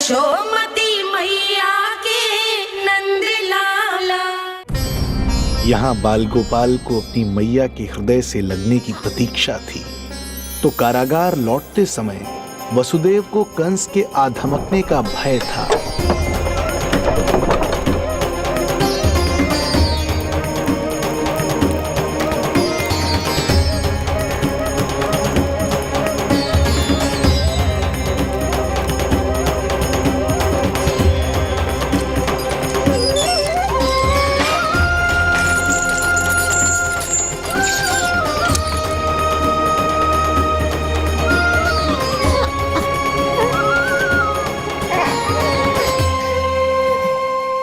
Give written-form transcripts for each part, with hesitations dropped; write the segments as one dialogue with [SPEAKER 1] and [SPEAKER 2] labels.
[SPEAKER 1] यशोमती मैया के नंद लाला।
[SPEAKER 2] यहाँ बाल गोपाल को अपनी मैया के हृदय से लगने की प्रतीक्षा थी, तो कारागार लौटते समय वसुदेव को कंस के आधमकने का भय था।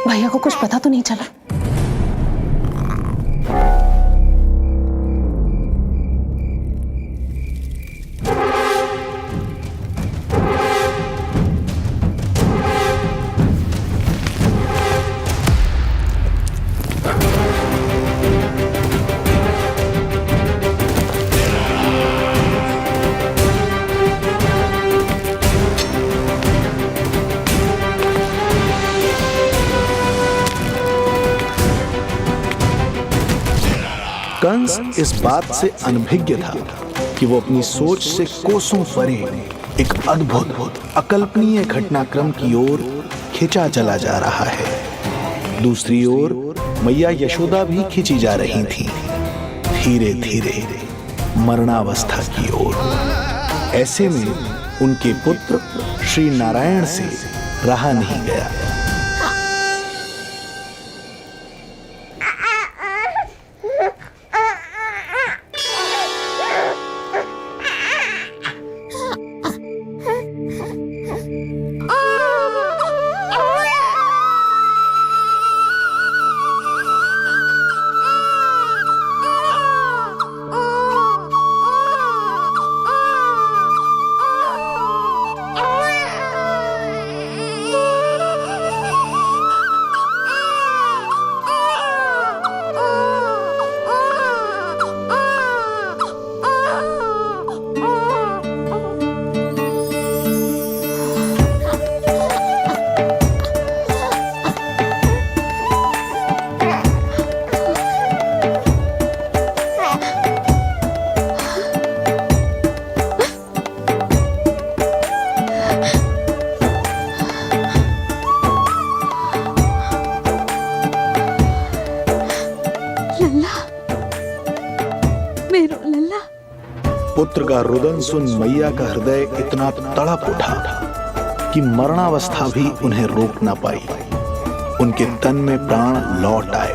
[SPEAKER 3] भैया को कुछ पता तो नहीं चला?
[SPEAKER 2] कंस इस बात से अनभिज्ञ था कि वो अपनी सोच से कोसों परे एक अद्भुत अकल्पनीय घटनाक्रम की ओर खिंचा चला जा रहा है। दूसरी ओर मैया यशोदा भी खिंची जा रही थी, धीरे धीरे मरणावस्था की ओर। ऐसे में उनके पुत्र श्री नारायण से रहा नहीं गया। पुत्र का रुदन सुन मैया का हृदय इतना तड़प उठा कि मरणावस्था भी उन्हें रोक ना पाई। उनके तन में प्राण लौट आए।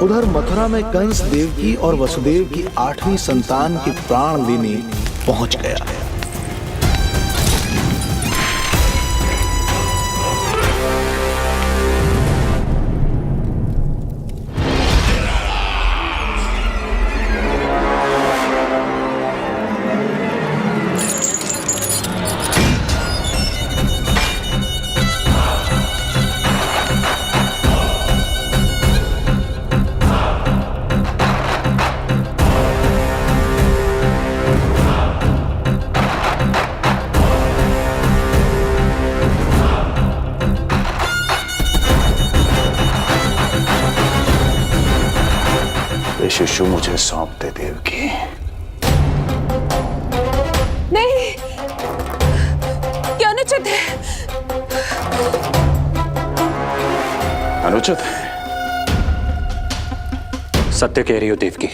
[SPEAKER 2] उधर मथुरा में कंस देवकी और वसुदेव की 8वीं संतान के प्राण लेने पहुंच गया।
[SPEAKER 4] शिशु मुझे सौंप दे देवकी।
[SPEAKER 3] नहीं, क्या अनुचित है?
[SPEAKER 4] अनुचित है?
[SPEAKER 5] सत्य कह रही हो देवकी,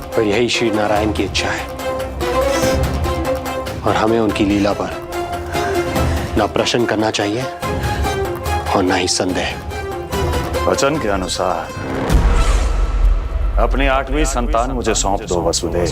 [SPEAKER 5] और यही श्री नारायण की इच्छा है, और हमें उनकी लीला पर ना प्रश्न करना चाहिए और ना ही संदेह।
[SPEAKER 4] वचन के अनुसार अपनी 8वीं संतान मुझे सौंप दो वसुदेव।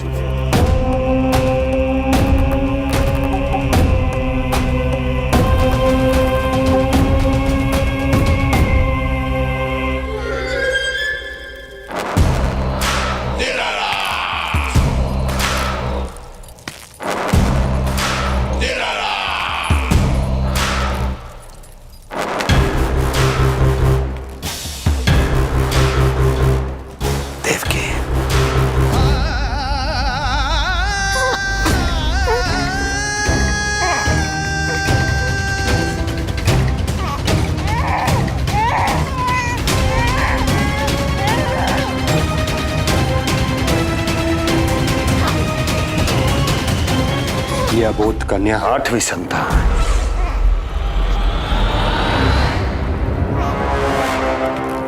[SPEAKER 5] अविद्याबोध कन्या,
[SPEAKER 4] 8वीं संतान।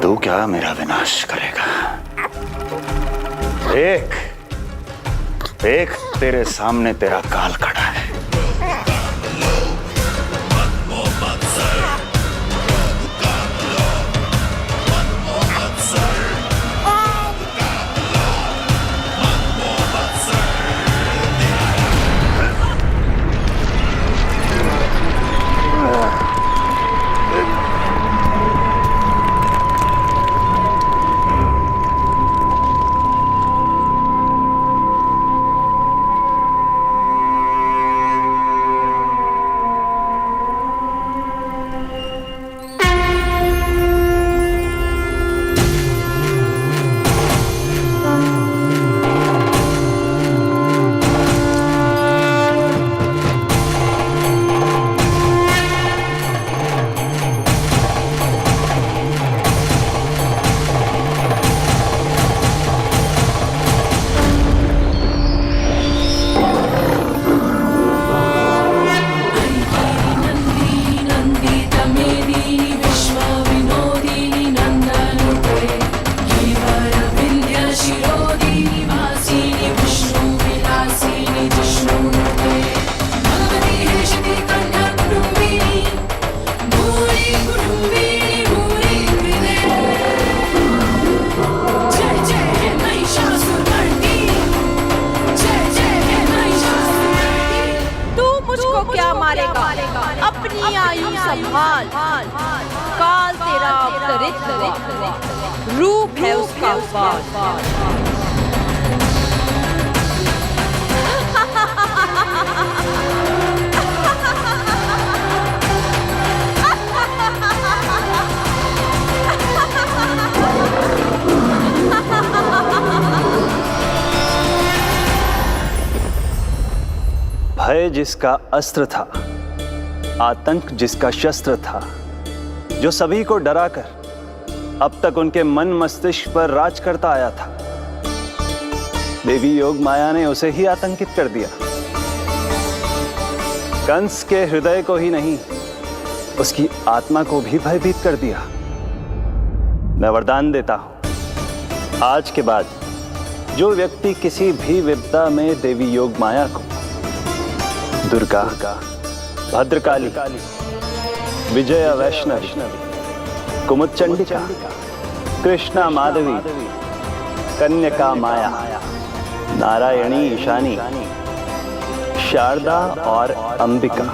[SPEAKER 4] तू क्या मेरा विनाश करेगा? एक तेरे सामने तेरा काल खड़ा है।
[SPEAKER 3] अपनी आयु संभाल, काल तेरा अवतरित हुआ, रूप है उसका वाल।
[SPEAKER 4] भय जिसका अस्त्र था, आतंक जिसका शस्त्र था, जो सभी को डराकर अब तक उनके मन मस्तिष्क पर राज करता आया था, देवी योग माया ने उसे ही आतंकित कर दिया। कंस के हृदय को ही नहीं, उसकी आत्मा को भी भयभीत कर दिया। मैं वरदान देता हूं, आज के बाद जो व्यक्ति किसी भी विपदा में देवी योग माया को, दुर्गा, भद्रकाली, विजया वैष्णवी, कुमुदचंडिका, कृष्णा माधवी, कन्यका माया, नारायणी ईशानी, शारदा और अंबिका,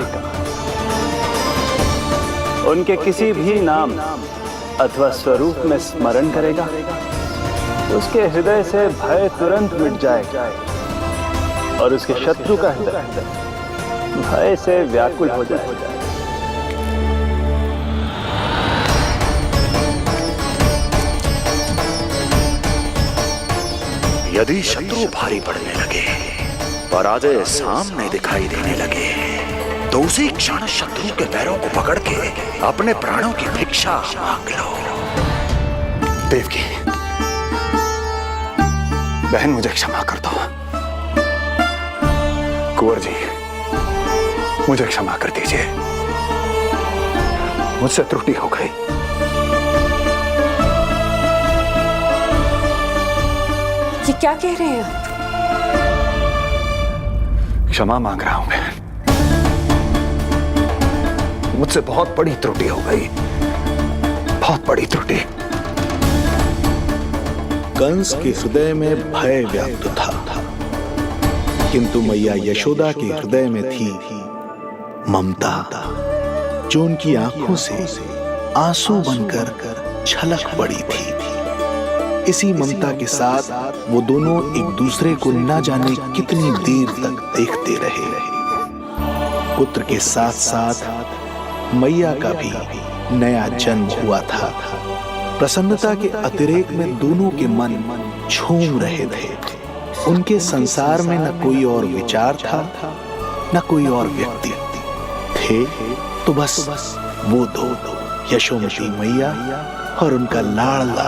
[SPEAKER 4] उनके किसी भी नाम अथवा स्वरूप में स्मरण करेगा, उसके हृदय से भय तुरंत मिट जाएगा और उसके शत्रु का हृदय भय से व्याकुल हो जाएगा।
[SPEAKER 6] यदि शत्रु भारी पड़ने लगे, पराजय सामने दिखाई देने लगे, तो उसी क्षण शत्रु के पैरों को पकड़ के अपने प्राणों की भिक्षा मांग लो।
[SPEAKER 4] देवकी, बहन मुझे क्षमा कर दो। कुंवर जी, मुझे क्षमा कर दीजिए, मुझसे त्रुटि हो गई।
[SPEAKER 3] ये क्या कह रहे हैं आप?
[SPEAKER 4] क्षमा मांग रहा हूं बहन, मुझसे बहुत बड़ी त्रुटि हो गई, बहुत बड़ी त्रुटि।
[SPEAKER 2] कंस के हृदय में भय व्याप्त था, किंतु मैया यशोदा के हृदय में थी ममता, जो उनकी आंखों से आंसू बनकर छलक पड़ी थी। इसी ममता के साथ वो दोनों एक दूसरे को न जाने कितनी देर तक देखते रहे। पुत्र के साथ साथ मैया का भी नया जन्म हुआ था। प्रसन्नता के अतिरेक में दोनों के मन झूम रहे थे। उनके संसार में न कोई और विचार था, न कोई और व्यक्ति थे, तो बस वो दो, यशोमती मैया और उनका लाडला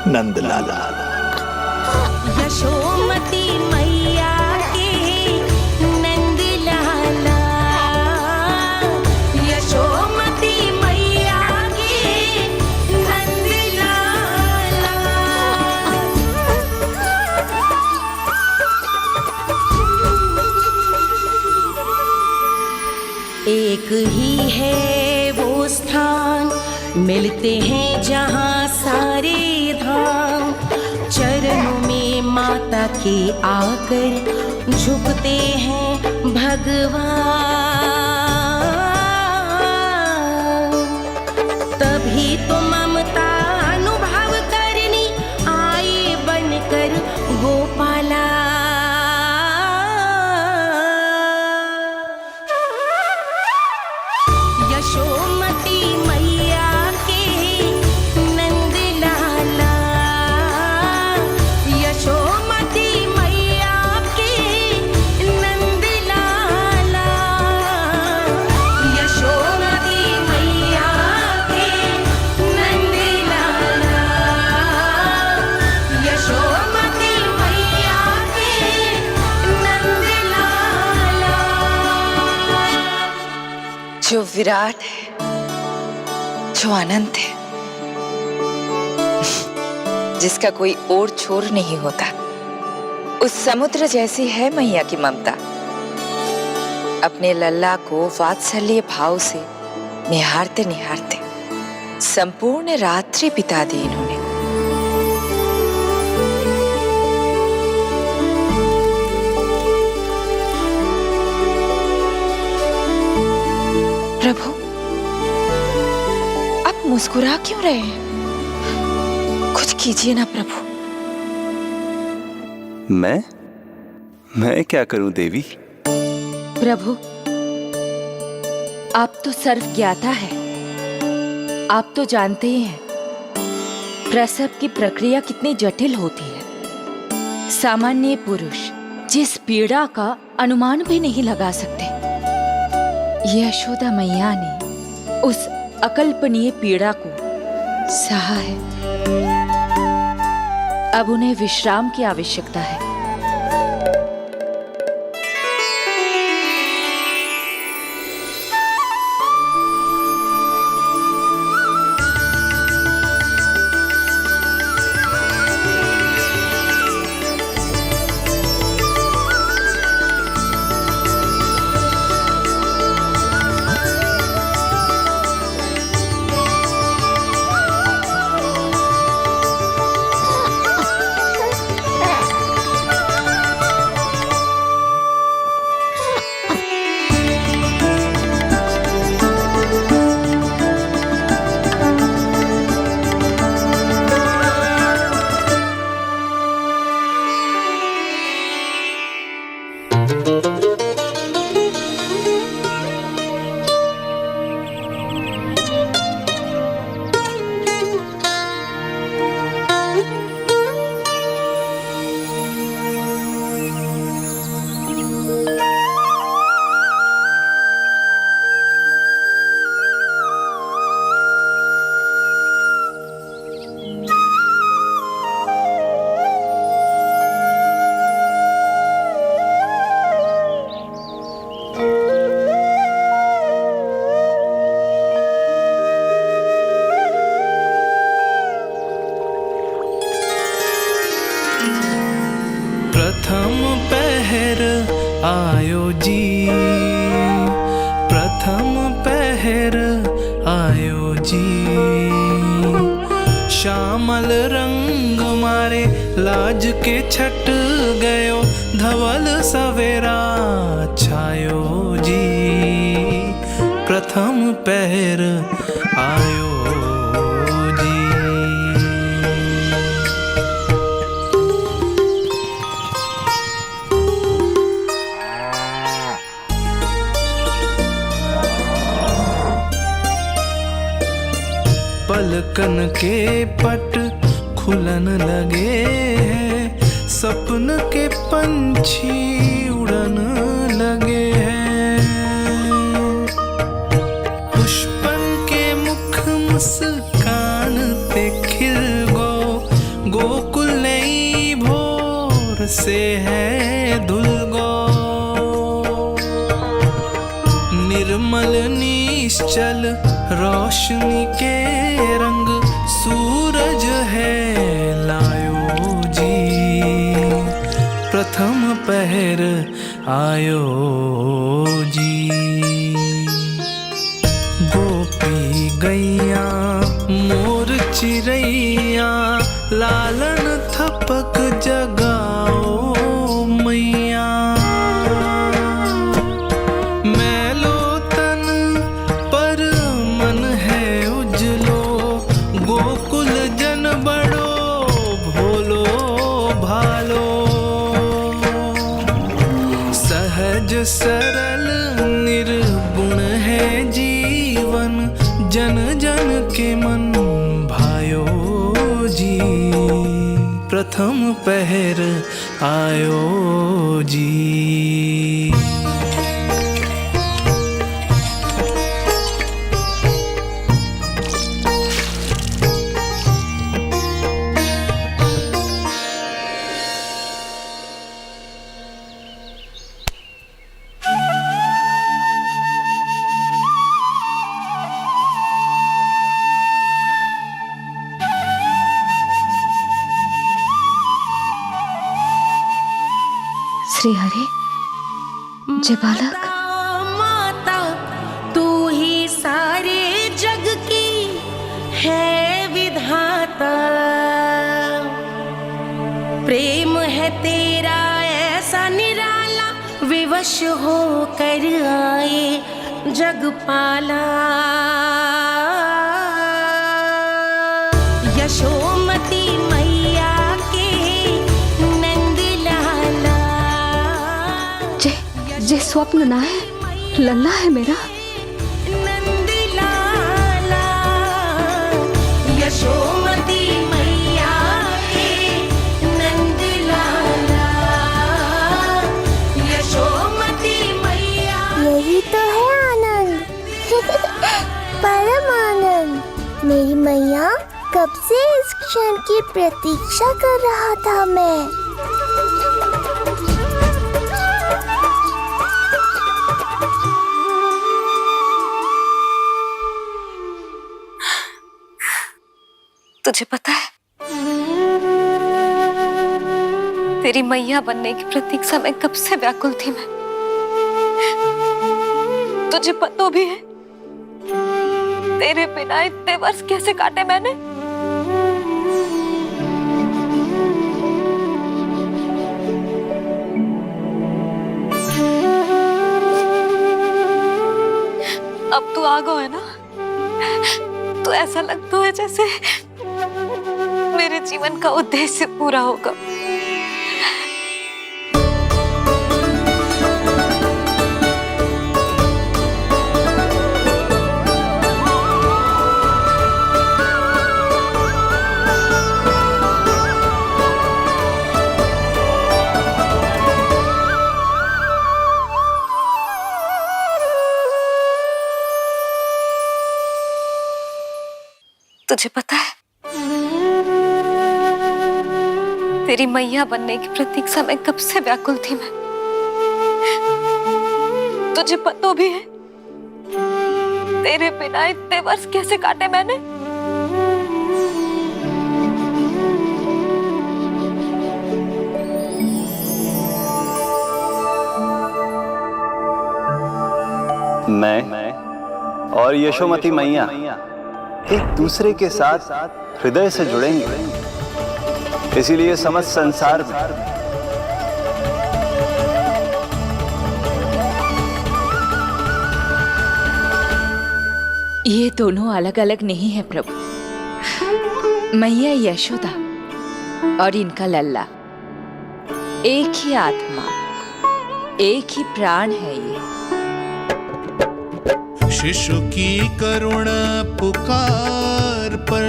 [SPEAKER 2] नंद लाला।
[SPEAKER 1] यशोमती मैया के नंद लाला। एक ही है वो स्थान, मिलते हैं जहाँ सारे धाम। चरणों में माता के आकर झुकते हैं भगवान। तभी तो ममता अनुभव करनी आए बनकर गोपाला। यशोमती मैया के नंद लाला, यशोमती मैया के नंद लाला, यशोमती मैया के नंद लाला, यशोमती मैया के नंद लाला।
[SPEAKER 7] जो विराट है, जो अनंत है, जिसका कोई और छोर नहीं होता, उस समुद्र जैसी है मैया की ममता। अपने लल्ला को वात्सल्य भाव से निहारते निहारते संपूर्ण रात्रि बिता दी इन्होंने। प्रभु, आप मुस्कुरा क्यों रहे हैं? कुछ कीजिए ना प्रभु।
[SPEAKER 4] मैं क्या करूं देवी?
[SPEAKER 3] प्रभु, आप तो सर्वज्ञाता है। आप तो जानते ही हैं प्रसव की प्रक्रिया कितनी जटिल होती है। सामान्य पुरुष जिस पीड़ा का अनुमान भी नहीं लगा सकते, यशोदा मैया ने उस अकल्पनीय पीड़ा को सहा है। अब उन्हें विश्राम की आवश्यकता है।
[SPEAKER 8] आयो जी, प्रथम पहर आयो जी। श्यामल रंग मारे लाज के छट गयो, धवल सवेरा छायो जी। प्रथम पहर आयो जी। पलकन के पट खुलन लगे हैं, सपन के पंछी उड़न लगे हैं। पुष्पन के मुख मुस्कान ते खिल गो, गोकुल नई भोर से है धुल गो। निर्मल निश्चल रोशनी के रंग सूरज है लायो जी। प्रथम पहर आयो जी। प्रथम पहर आयो जी।
[SPEAKER 9] श्री हरि, जय बालक।
[SPEAKER 1] माता तू ही सारे जग की है विधाता, प्रेम है तेरा ऐसा निराला, विवश हो कर आए जगपाला। यशोमती मैया के नंद लाला,
[SPEAKER 9] जे स्वप्न ना है, लल्ला है मेरा।
[SPEAKER 1] नंद लाला, यशोमती मैया के नंद लाला, यशोमती मैया।
[SPEAKER 10] यही तो है आनंद, परम आनंद। मेरी मैया, कब से इस क्षण की प्रतीक्षा कर रहा था मैं।
[SPEAKER 9] तुझे पता है, तेरी मैया बनने की प्रतीक्षा में कब से व्याकुल थी मैं। तुझे पता भी है तेरे बिना इतने वर्ष कैसे काटे मैंने। अब तू आ गो है ना, तो ऐसा लगता है जैसे मेरे जीवन का उद्देश्य पूरा होगा। तुझे पता है, तेरी मैया बनने की प्रतीक्षा में कब से व्याकुल थी मैं। तुझे पता भी है तेरे बिना इतने वर्ष कैसे काटे मैंने।
[SPEAKER 4] मैं और यशोमती मैया एक दूसरे के साथ हृदय से जुड़ेंगे, इसीलिए समस्त संसार में
[SPEAKER 3] ये दोनों अलग अलग नहीं है प्रभु। मैया यशोदा और इनका लल्ला एक ही आत्मा, एक ही प्राण है ये।
[SPEAKER 8] शिशु की करुण पुकार पर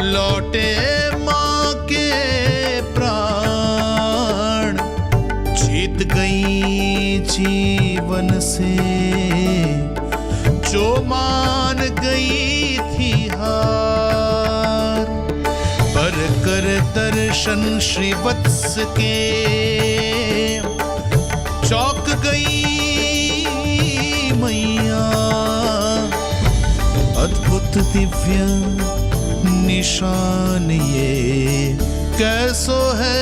[SPEAKER 8] लौटे माँ के प्राण, जीत गई जीवन से जो मान गई थी हार। पर कर दर्शन श्री वत्स के चौक गई मैया, अद्भुत दिव्य निशान ये कैसो है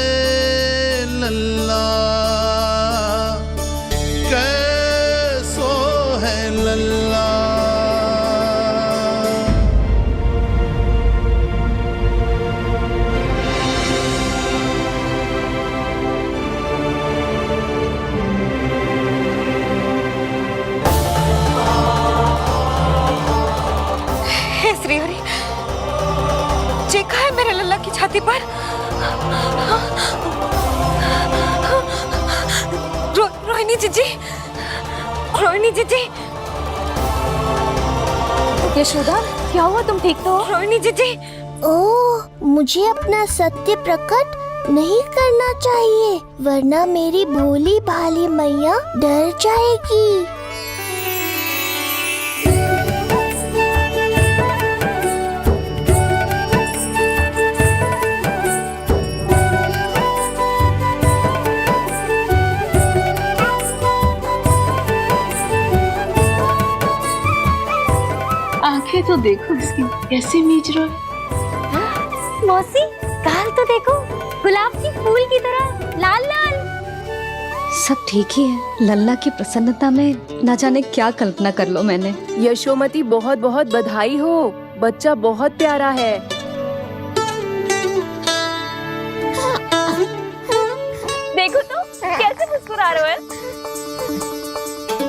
[SPEAKER 8] लल्ला, कैसो है लल्ला।
[SPEAKER 9] श्रीहरि, चेखा है मेरे लल्ला की छाती पर। रोहिणी जीजी, रोहिणी जीजी।
[SPEAKER 10] यशोदा, क्या हुआ? तुम ठीक तो हो?
[SPEAKER 9] रोहिणी जीजी।
[SPEAKER 10] ओह, मुझे अपना सत्य प्रकट नहीं करना चाहिए, वरना मेरी भोली भाली मैया डर जाएगी।
[SPEAKER 11] आंखें तो देखो इसकी कैसे मीच रहा है।
[SPEAKER 9] मौसी, गाल तो देखो, गुलाब की फूल की तरह लाल लाल।
[SPEAKER 12] सब ठीक ही है। लल्ला की प्रसन्नता में ना जाने क्या कल्पना कर लो मैंने।
[SPEAKER 11] यशोमती बहुत बहुत बधाई हो, बच्चा बहुत प्यारा है।
[SPEAKER 9] देखो तो कैसे मुस्कुरा रहे हो।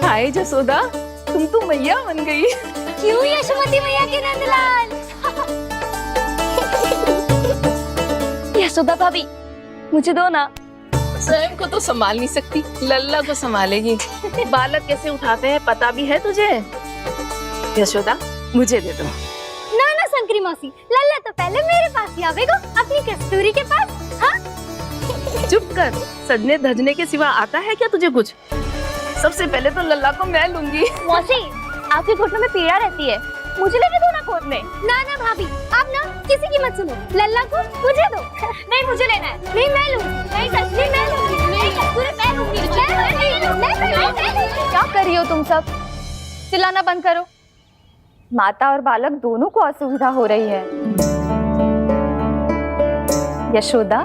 [SPEAKER 11] हाय जसोदा, तुम तो मैया बन गई।
[SPEAKER 9] क्यों यशोमती मैया के नंदलाल। यशोदा भाभी, मुझे दो ना।
[SPEAKER 11] स्वयं को तो संभाल नहीं सकती, लल्ला को संभालेगी। बालक कैसे उठाते हैं पता भी है तुझे? यशोदा, मुझे दे दो।
[SPEAKER 9] ना ना शंकरी मौसी, लल्ला तो पहले मेरे पास ही आवेगा, अपनी कस्तूरी के पास। हाँ?
[SPEAKER 11] चुप कर, सजने धजने के सिवा आता है क्या तुझे कुछ? सबसे पहले तो लल्ला को मैं लूंगी।
[SPEAKER 9] मौसी, आपके घुटनों में पीड़ा रहती है, मुझे लेने दो ना गोद में। ना ना भाभी, आप ना किसी की मत सुनो, लल्ला को मुझे दो। नहीं मुझे लेना है। नहीं मैं लूंगी। नहीं कश्मीर मैं लूंगी। नहीं कस्तूरी मैं लूंगी। क्या कर रही हो तुम सब? चिल्लाना बंद करो। माता और बालक दोनों को असुविधा हो रही है। यशोदा,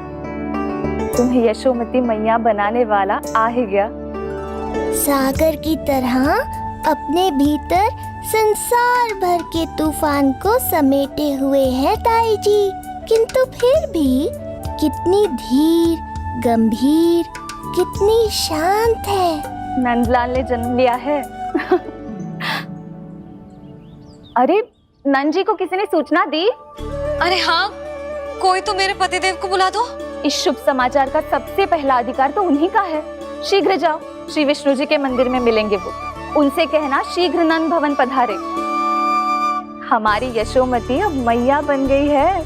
[SPEAKER 9] तुम्हें यशोमती मैया बनाने वाला आ ही गया।
[SPEAKER 10] सागर की तरह अपने भीतर संसार भर के तूफान को समेटे हुए है ताई जी, किंतु फिर भी कितनी धीर, गंभीर, कितनी शांत है।
[SPEAKER 9] नंदलाल ने जन्म लिया है। अरे नंद जी को किसी ने सूचना दी?
[SPEAKER 12] अरे हाँ, कोई तो मेरे पतिदेव को बुला दो।
[SPEAKER 9] इस शुभ समाचार का सबसे पहला अधिकार तो उन्हीं का है। शीघ्र जाओ, श्री विष्णु जी के मंदिर में मिलेंगे वो। उनसे कहना शीघ्र नंद भवन पधारे। हमारी यशोमती अब मैया बन गई है।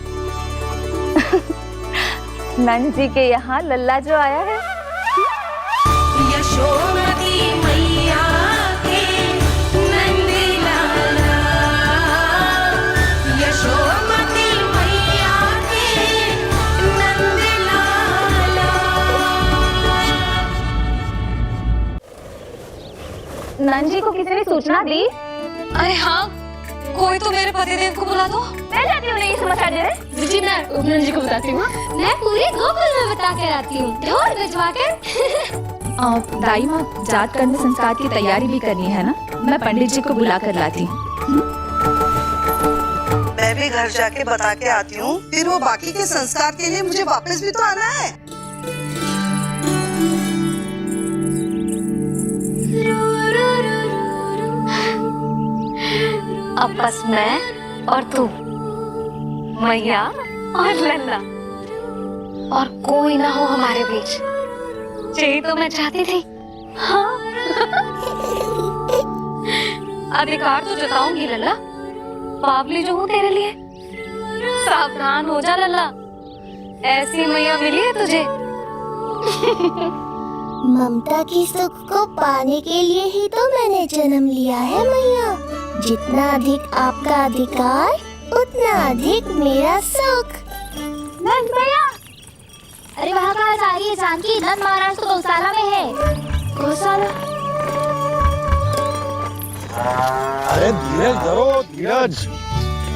[SPEAKER 9] नंद जी के यहाँ लल्ला जो आया है।
[SPEAKER 1] यशोमती मैया के नंद लाला, यशोमती मैया के नंद लाला।
[SPEAKER 9] नंद जी को किसी ने सूचना दी?
[SPEAKER 12] अरे हाँ, कोई तो मेरे पतिदेव को बुला दो।
[SPEAKER 9] मैं जाती हूँ नहीं समाचार देने।
[SPEAKER 11] जी मैं उपनंद जी को बताती हूँ।
[SPEAKER 9] मैं पूरे गोकुल में बता कर आती हूँ, ढोल बजवा कर।
[SPEAKER 3] दाई माँ, जात कर्म संस्कार की तैयारी भी करनी है ना, मैं पंडित जी को बुला कर लाती हूँ।
[SPEAKER 13] मैं भी घर जाके बता के आती हूँ, फिर वो बाकी के संस्कार के लिए मुझे वापस भी तो आना है।
[SPEAKER 9] अब बस मैं और तू, मैया और लल्ला, और कोई ना हो हमारे बीच। यही तो मैं चाहती थी। हाँ। अधिकार तो जताऊंगी लल्ला, बावली जो हूँ तेरे लिए। सावधान हो जा लल्ला, ऐसी मैया मिली है तुझे।
[SPEAKER 10] ममता की सुख को पाने के लिए ही तो मैंने जन्म लिया है मैया। जितना अधिक आपका अधिकार, उतना अधिक मेरा सुख।
[SPEAKER 9] नंद भैया, अरे वहाँ कहाँ जा रही है जानकी? नंद महाराज तो गौशाला में है। गौशाला?
[SPEAKER 5] अरे धीरज धरो, धीरज।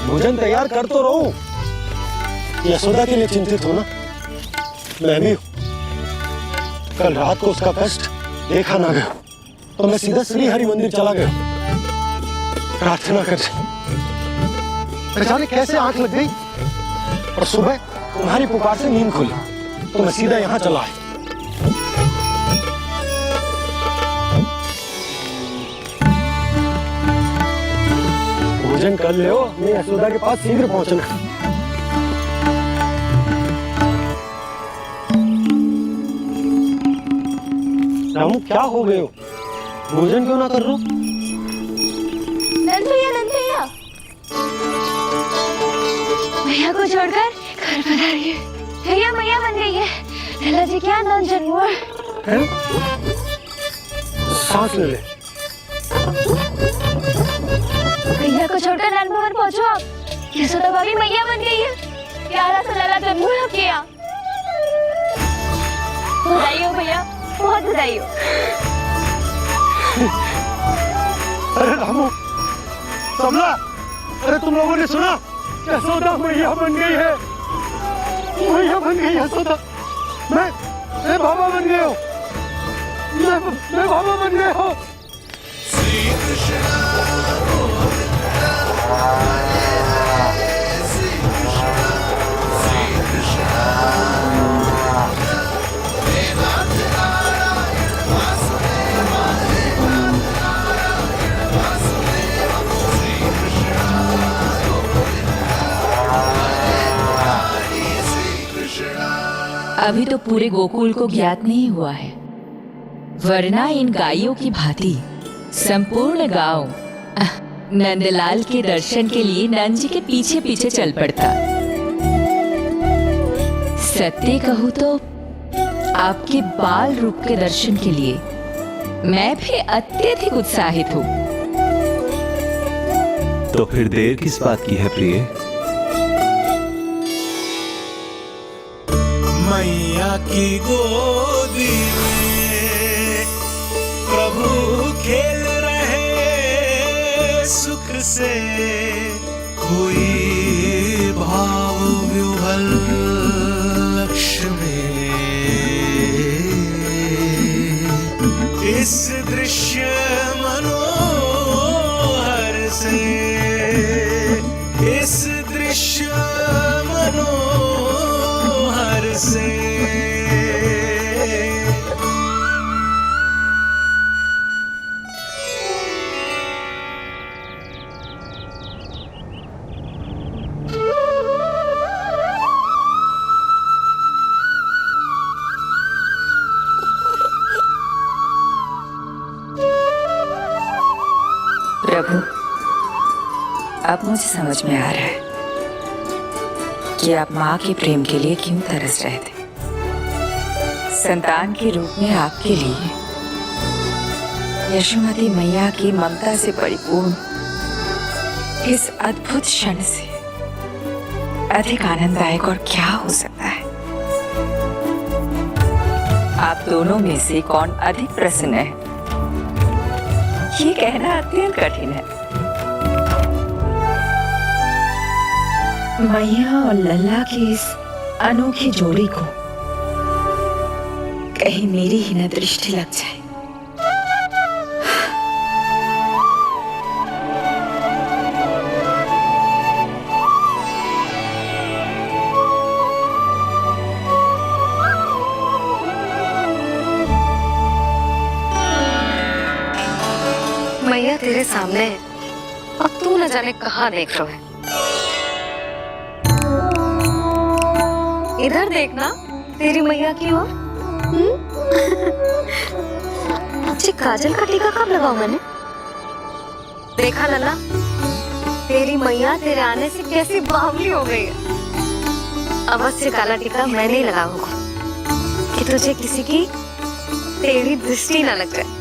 [SPEAKER 5] भोजन तैयार कर तो रहो। यशोदा के लिए चिंतित हो ना? मैं भी हूँ। कल रात को उसका कष्ट देखा ना गया, तो मैं सीधा श्री हरि मंदिर चला गया प्रार्थना कर। जाने कैसे आंख लग गई और सुबह तुम्हारी पुकार से नींद खुली, तो मैं सीधा यहाँ चला आया। भोजन कर ले, अपनी यशोदा के पास शीघ्र पहुंचना। रामू, क्या हो गए हो? भोजन क्यों ना कर लो?
[SPEAKER 9] नंद भैया, भैया को छोड़कर घर पधारिए। भैया मैया बन गई है। लल्ला जी क्या नव जन्म
[SPEAKER 5] हैं? सांस ले ले।
[SPEAKER 9] भैया को छोड़कर नंद भवन पहुंचो आप। यशोदा भाभी मैया बन गई है। प्यारा सा लल्ला जन्म हुआ आपके यहाँ। बधाई हो भैया, बहुत बधाई हो।
[SPEAKER 5] अरे रामू, समला, अरे तुम लोगों ने सुना? यशोदा मैया बन गई है। मैया बन गई यशोदा। मैं बाबा बन गया हूँ। मैं बाबा बन गया हूँ।
[SPEAKER 3] अभी तो पूरे गोकुल को ज्ञात नहीं हुआ है, वरना इन गायों की भांति संपूर्ण गांव नंदलाल के दर्शन के लिए नंद जी के पीछे पीछे चल पड़ता। सत्य कहूँ तो आपके बाल रूप के दर्शन के लिए मैं भी अत्यधिक उत्साहित हूँ।
[SPEAKER 4] तो फिर देर किस बात की है प्रिय?
[SPEAKER 8] मैया की गोदी में प्रभु खेल रहे सुख से, कोई भाव व्यूहल लक्ष्य में। इस दृश्य मनोहर से, इस दृश्य मनोहर से।
[SPEAKER 7] प्रभु, अब मुझे समझ में आ रहा है कि आप माँ के प्रेम के लिए क्यों तरस रहे थे। संतान के रूप में आपके लिए यशोमती मैया की ममता से परिपूर्ण इस अद्भुत क्षण से अधिक आनंददायक और क्या हो सकता है। आप दोनों में से कौन अधिक प्रसन्न है, ये कहना अत्यंत कठिन है। मैया और लल्ला की इस अनोखी जोड़ी को कहीं मेरी ही न दृष्टि लग जाए।
[SPEAKER 12] मैया तेरे सामने है, अब तू न जाने कहाँ देख रहा है। इधर देखना तेरी मैया की ओर। अच्छी काजल का टीका कब लगाऊं मैंने? देखा लल्ला, तेरी मैया तेरे आने से कैसी बावली हो गई है। अवश्य काला टीका मैं नहीं लगाऊंगा कि तुझे किसी की तेरी दृष्टि न लग जाए।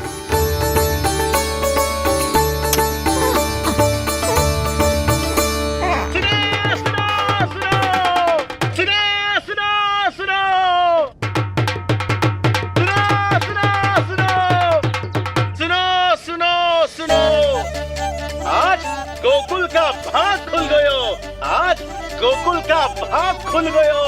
[SPEAKER 8] गोकुल का भाग खुल गयो। आज गोकुल का भाग खुल गयो,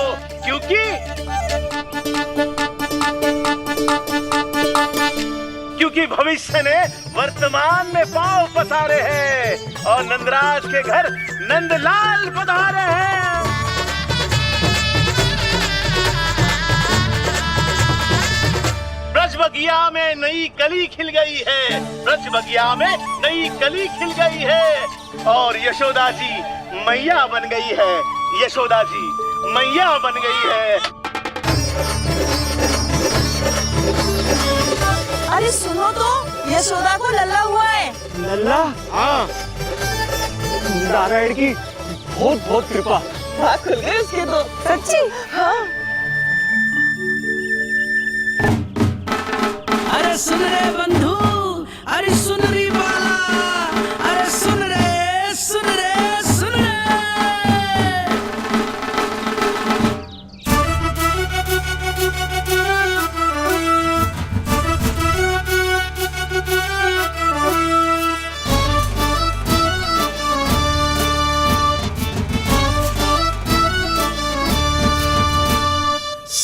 [SPEAKER 8] क्योंकि भविष्य ने वर्तमान में पांव पसारे हैं और नंदराज के घर नंदलाल पधारे हैं। ब्रज बगिया में नई कली खिल गई है, ब्रज बगिया में नई कली खिल गई है और यशोदा जी मैया बन गई है। यशोदा जी मैया बन गई है।
[SPEAKER 13] अरे सुनो तो, यशोदा को लल्ला हुआ है।
[SPEAKER 5] लल्ला? हाँ, नारायण की बहुत बहुत कृपा।
[SPEAKER 11] भाग खुल गए उसके तो।
[SPEAKER 7] सच्ची?
[SPEAKER 11] हाँ।
[SPEAKER 14] अरे सुन रे बंधु, अरे सुन री बाला, अरे सुन रे, सुन रे, सुन रे।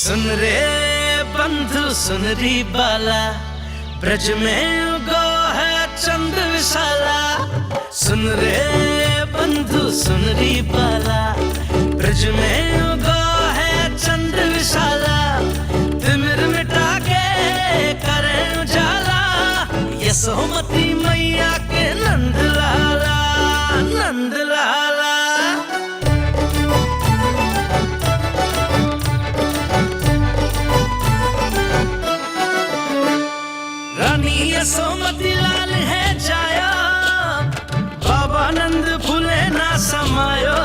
[SPEAKER 14] सुन रे बंधु सुन री बाला, ब्रज में उगो है चंद विशाला। सुन रे बंधु सुन री बाला, ब्रज में उगो है चंद विशाला। तिमिर मिटा के करे उजाला, यशोमती मैया के नंद लाला, नंद लाला। रानी यशोमती लाल है जाया, बाबा नंद फूले ना समायो।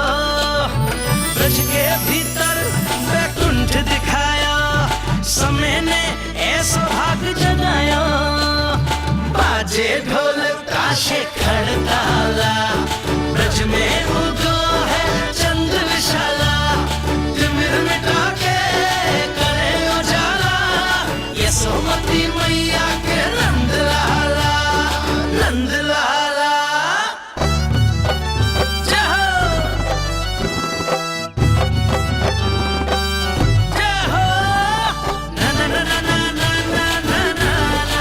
[SPEAKER 14] ब्रज के भीतर बैकुंठ दिखाया, समय ने ऐसा भाग जगाया। बाजे ढोल ताशे खड़ताला, ब्रज में उगो है चंद विशाला। तिमिर मिटा के करे उजाला, यशोमती मैया के नंद लाला, नंद लाला। जय हो, जय हो। ना ना ना ना ना ना ना ना ना ना ना ना।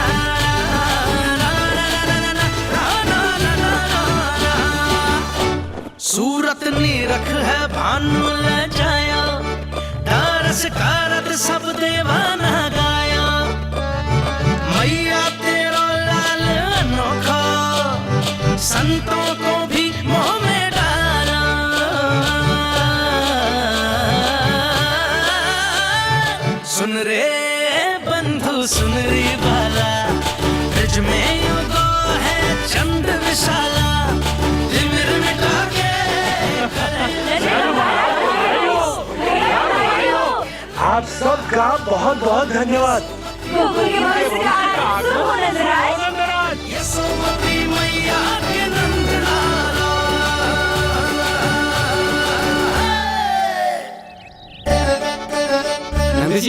[SPEAKER 14] सूरत निरख है भानु ले जाया, दारस कारत सब देवाना गाया। मैया तेरा लाल अनोखा, संतों को भी मोह में डाला। सुन रे बंधु सुन री बाला, ब्रज में युगो है चंद विशाला। तिमिर मिटा के
[SPEAKER 5] आप सबका बहुत बहुत धन्यवाद।
[SPEAKER 14] यशोमती मैया के नंद लाला।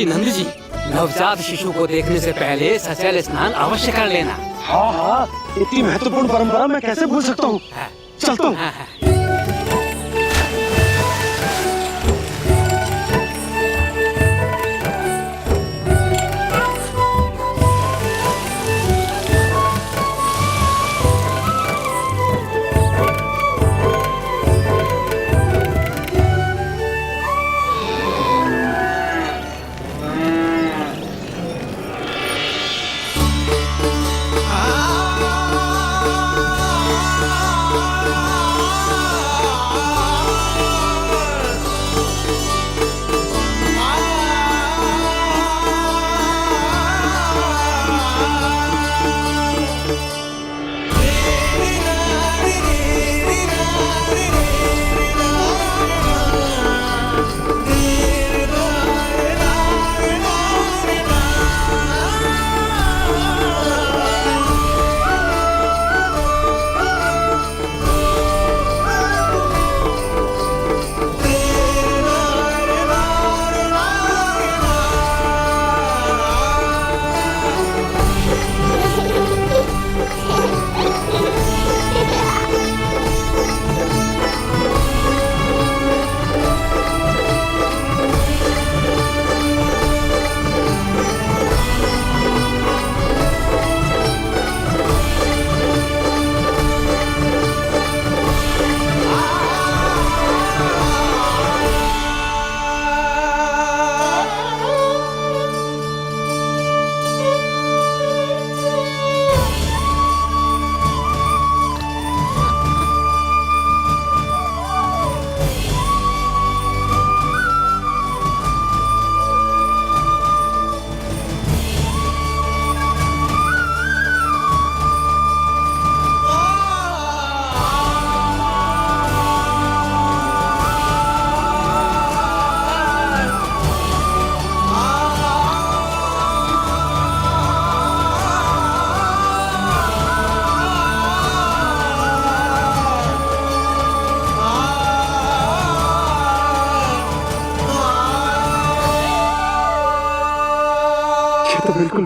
[SPEAKER 15] नंद जी, नवजात शिशु को देखने से पहले सचैल स्नान अवश्य कर लेना।
[SPEAKER 5] हाँ हाँ, इतनी महत्वपूर्ण परंपरा मैं कैसे भूल सकता हूँ। चलता हूँ।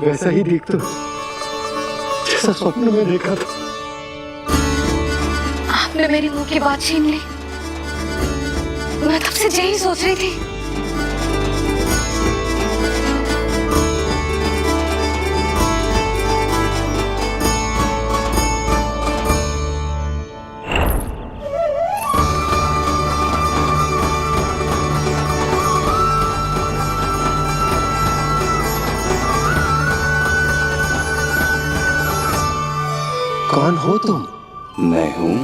[SPEAKER 5] वैसा ही दिख तो जैसा स्वप्न में देखा था।
[SPEAKER 12] आपने मेरी मुंह की बात छीन ली। मैं तब से यही सोच रही थी।
[SPEAKER 5] कौन हो तुम?
[SPEAKER 4] मैं हूं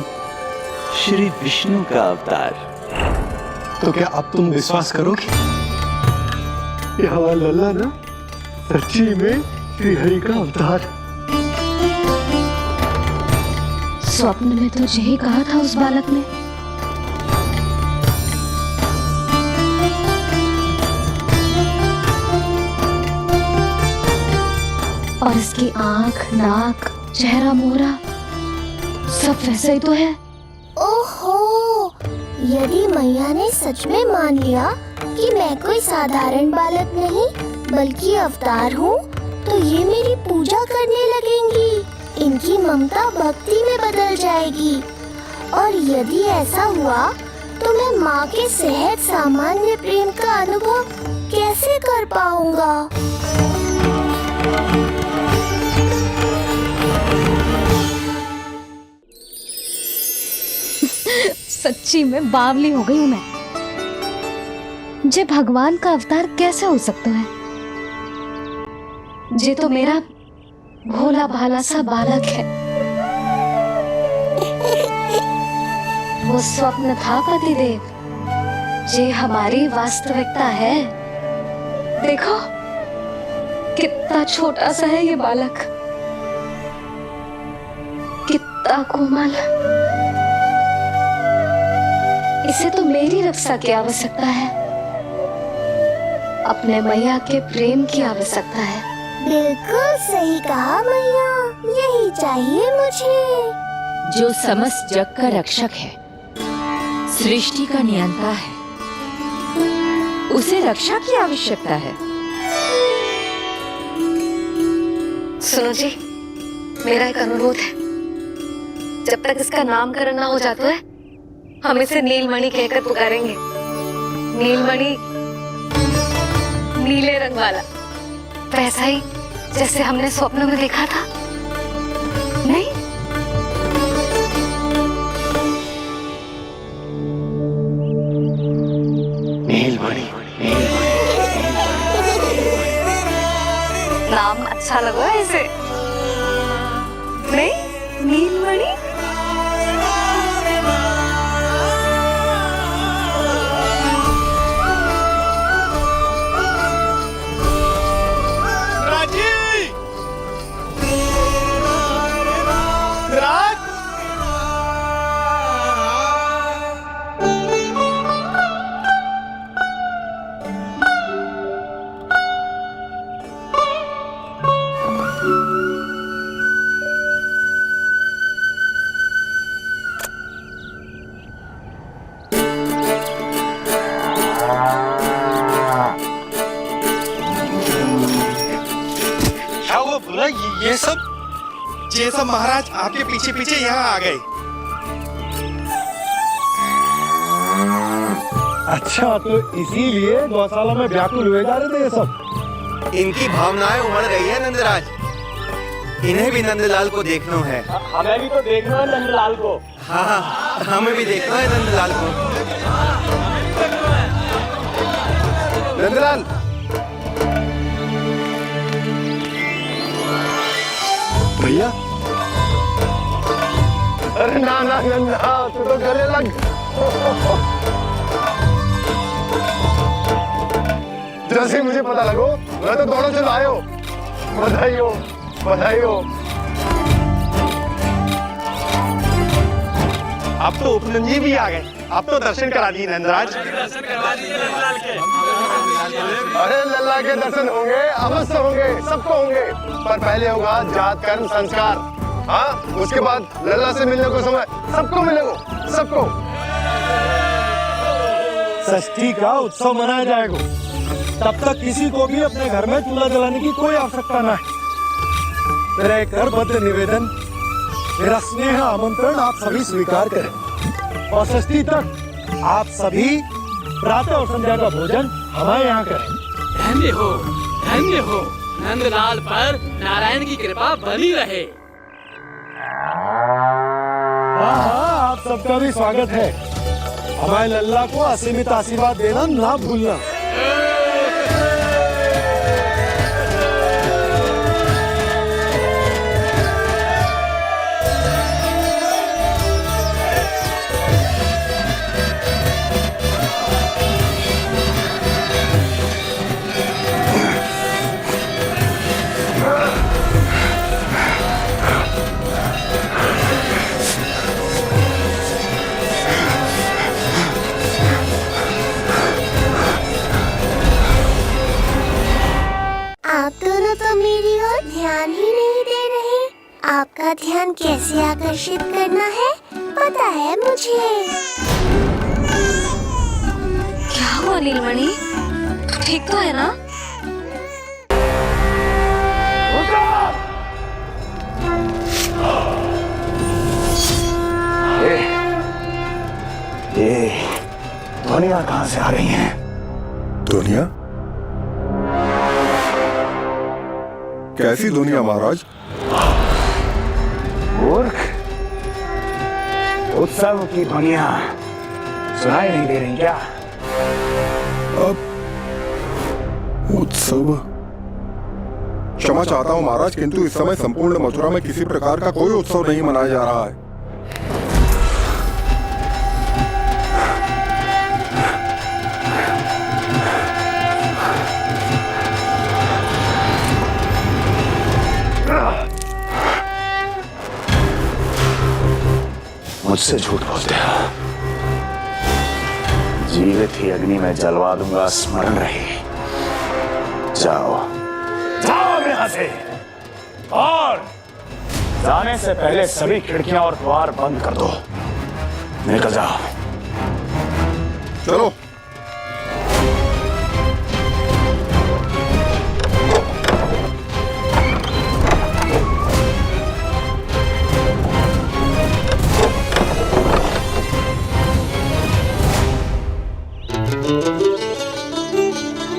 [SPEAKER 4] श्री विष्णु का अवतार।
[SPEAKER 5] तो क्या अब तुम विश्वास करोगे कि हमारा लल्ला ना सच्ची में श्री हरि का अवतार?
[SPEAKER 12] स्वप्न में तो यही कहा था उस बालक ने। और इसकी आंख, नाक, चेहरा, मोहरा सब वैसा ही तो है।
[SPEAKER 10] ओहो, यदि मैया ने सच में मान लिया कि मैं कोई साधारण बालक नहीं बल्कि अवतार हूँ, तो ये मेरी पूजा करने लगेंगी। इनकी ममता भक्ति में बदल जाएगी। और यदि ऐसा हुआ तो मैं माँ के सहज सामान्य प्रेम का अनुभव कैसे कर पाऊंगा?
[SPEAKER 12] सच्ची में बावली हो गई हूँ मैं। जे भगवान का अवतार कैसे हो सकता है? जे तो मेरा भोला भाला सा बालक है। वो स्वप्न था पतिदेव, जे हमारी वास्तविकता है। देखो कितना छोटा सा है ये बालक, कितना कोमल। इसे तो मेरी रक्षा की आवश्यकता है, अपने मैया के प्रेम की आवश्यकता है।
[SPEAKER 10] बिल्कुल सही कहा मैया, यही चाहिए मुझे।
[SPEAKER 3] जो समस्त जग का रक्षक है, सृष्टि का नियंता है, उसे रक्षा की आवश्यकता है।
[SPEAKER 12] सुनो जी, मेरा एक अनुरोध है। जब तक इसका नामकरण ना हो जाता है, हम इसे नीलमणि कहकर पुकारेंगे। नीलमणि नीले रंग वाला, वैसा ही जैसे हमने स्वप्न में देखा था। नहीं?
[SPEAKER 5] नीलमणि।
[SPEAKER 12] नाम अच्छा लगा है इसे? नहीं? नीलमणि?
[SPEAKER 8] ये सब महाराज आपके पीछे पीछे यहाँ आ गए।
[SPEAKER 5] अच्छा, तो इसीलिए गौशाला में व्याकुल हुए जा रहे थे ये सब।
[SPEAKER 8] इनकी भावनाएं उमड़ रही है नंदराज। इन्हें भी नंदलाल को देखना है।
[SPEAKER 5] हमें भी तो देखना है नंदलाल को।
[SPEAKER 8] हाँ, हमें भी देखना है नंदलाल को। नंदलाल,
[SPEAKER 5] भैया। अरे ना ना नंदा, तू तो गले लग। जैसे मुझे पता लगो, मैं तो दौड़ो चला आयो। बधाई हो, बधाई हो।
[SPEAKER 8] अब तो उपनंद भी आ गए। अब तो दर्शन करा दिए नंदराज।
[SPEAKER 5] दर्शन करवा दीजिए लल्ला के। अरे लल्ला के दर्शन होंगे, अवश्य होंगे, सबको होंगे। पर पहले होगा जात कर्म संस्कार। हाँ, उसके बाद लल्ला से मिलने को समय सबको मिलेगा, सबको। षष्ठी का उत्सव मनाया जाएगा। तब तक किसी को भी अपने घर में चूल्हा जलाने की कोई आवश्यकता ना है। मेरा एक करबद्ध निवेदन, मेरा स्नेह आमंत्रण आप सभी स्वीकार करें और षष्ठी तक आप सभी प्रातः और संध्या का भोजन हमारे यहाँ करें।
[SPEAKER 15] धन्य हो नंदलाल पर नारायण की कृपा बनी रहे।
[SPEAKER 5] हाँ, आप सबका भी स्वागत है। हमारे लल्ला को असीमित आशीर्वाद देना ना भूलना।
[SPEAKER 10] ध्यान ही नहीं दे रहे। आपका ध्यान कैसे आकर्षित करना है पता है मुझे।
[SPEAKER 12] क्या हुआ नीलमणि, ठीक तो है ना?
[SPEAKER 2] ये ध्वनियाँ कहाँ से आ रही हैं?
[SPEAKER 16] दुनिया? कैसी दुनिया महाराज?
[SPEAKER 2] मूर्ख, उत्सव की ध्वनियाँ सुनाई नहीं दे रही क्या?
[SPEAKER 16] अब उत्सव? क्षमा चाहता हूँ महाराज, किंतु इस समय संपूर्ण मथुरा में किसी प्रकार का कोई उत्सव नहीं मनाया जा रहा है।
[SPEAKER 2] मुझसे झूठ बोलते हो। जीवित ही अग्नि में जलवा दूंगा, स्मरण रहे। जाओ जाओ यहां से, और जाने से पहले सभी खिड़कियां और द्वार बंद कर दो। निकल जाओ।
[SPEAKER 16] चलो।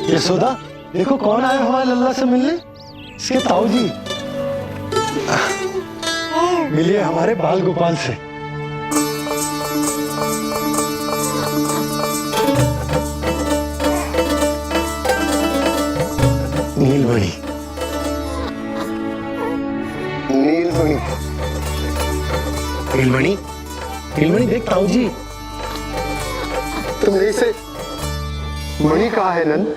[SPEAKER 5] यशोदा, देखो कौन आया हमारे लल्ला से मिलने। इसके ताऊ जी। मिलिए हमारे बाल गोपाल से। नीलमणि, नीलमणि, नीलमणि, नीलमणि देख ताऊ जी।
[SPEAKER 17] तुमने इसे मणि कहा है नंद?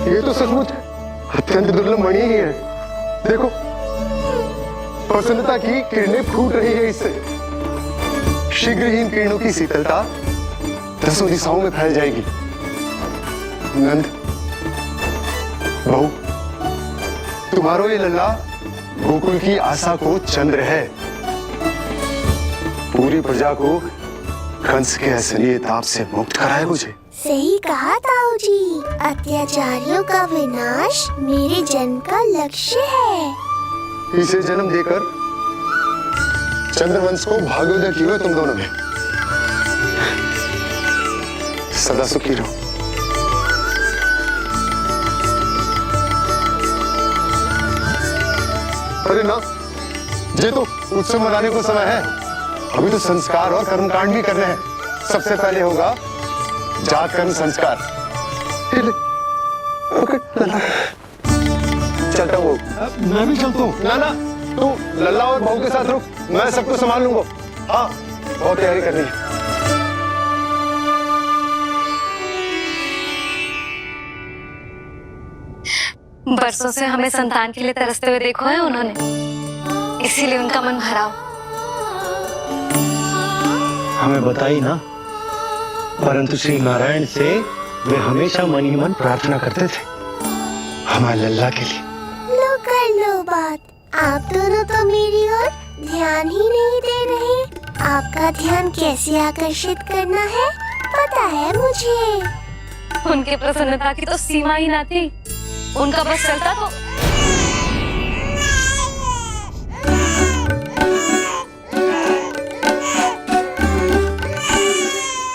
[SPEAKER 17] ये तो सचमुच अत्यंत दुर्लभ मणि ही है। देखो, प्रसन्नता की किरणें फूट रही है इससे। शीघ्र ही इन किरणों की शीतलता दसों दिशाओं में फैल जाएगी। नंद, बहू, तुम्हारो ये लल्ला गोकुल की आशा को चंद्र है। पूरी प्रजा को कंस के असलिए ताप से मुक्त कराए मुझे।
[SPEAKER 10] सही कहा ताऊ जी, अत्याचारियों का विनाश मेरे जन्म का लक्ष्य है।
[SPEAKER 17] इसे जन्म देकर चंद्रवंश को भाग्योदय किए हुए तुम दोनों ने। सदा सुखी रहो। अरे ना, ये तो उत्सव मनाने को समय है। अभी तो संस्कार और कर्मकांड भी करने हैं। सबसे पहले होगा जात कर्म संस्कार। चलता हूँ।
[SPEAKER 5] मैं भी चलता हूँ।
[SPEAKER 17] ना ना, तू लल्ला और बहू के साथ रुक, मैं सबको संभाल लूंगा। हाँ, बहुत तैयारी करनी है।
[SPEAKER 12] बरसों से हमें संतान के लिए तरसते हुए देखो है उन्होंने, इसीलिए उनका मन भरा।
[SPEAKER 5] हमें बताई ना, परंतु श्री नारायण से वे हमेशा मन ही मन प्रार्थना करते थे हमारे लल्ला के लिए।
[SPEAKER 10] लो कर लो बात। आप दोनों तो मेरी ओर ध्यान ही नहीं दे रहे। आपका ध्यान कैसे आकर्षित करना है पता है मुझे।
[SPEAKER 12] उनके प्रसन्नता की तो सीमा ही ना थी। उनका बस चलता तो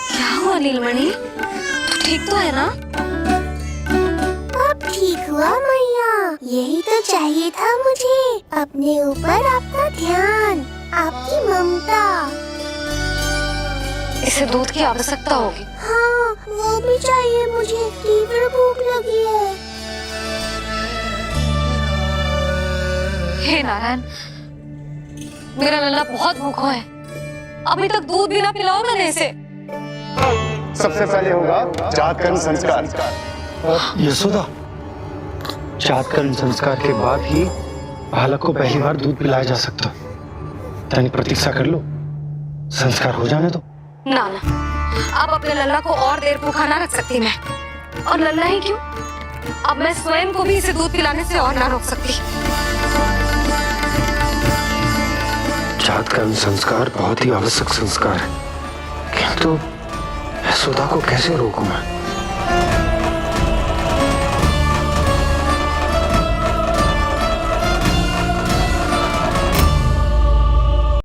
[SPEAKER 12] क्या हुआ नीलमणि, तू ठीक तो है ना?
[SPEAKER 10] अब ठीक हुआ मैया, यही तो चाहिए था मुझे। अपने ऊपर आपका ध्यान, आपकी ममता।
[SPEAKER 12] इसे दूध की आवश्यकता होगी।
[SPEAKER 10] हाँ, वो भी चाहिए मुझे, तीव्र भूख लगी है।
[SPEAKER 12] हे नारायण, मेरा लल्ला बहुत भूखा है। अभी तक दूध भी ना पिलाओ मैंने इसे।
[SPEAKER 17] सबसे पहले होगा जातकर्म संस्कार।
[SPEAKER 5] यशोदा, जातकर्म संस्कार के बाद ही बालक को पहली बार दूध पिलाया जा सकता। तनिक प्रतीक्षा कर लो, संस्कार हो जाने दो।
[SPEAKER 12] ना ना, अब अपने लल्ला को और देर भूखा ना रख सकती मैं। और लल्ला ही क्यों, अब मैं स्वयं को भी इसे दूध पिलाने से और ना रोक सकती।
[SPEAKER 5] जातकर्म संस्कार बहुत ही आवश्यक संस्कार है, किंतु यशोदा को कैसे रोकूं मैं?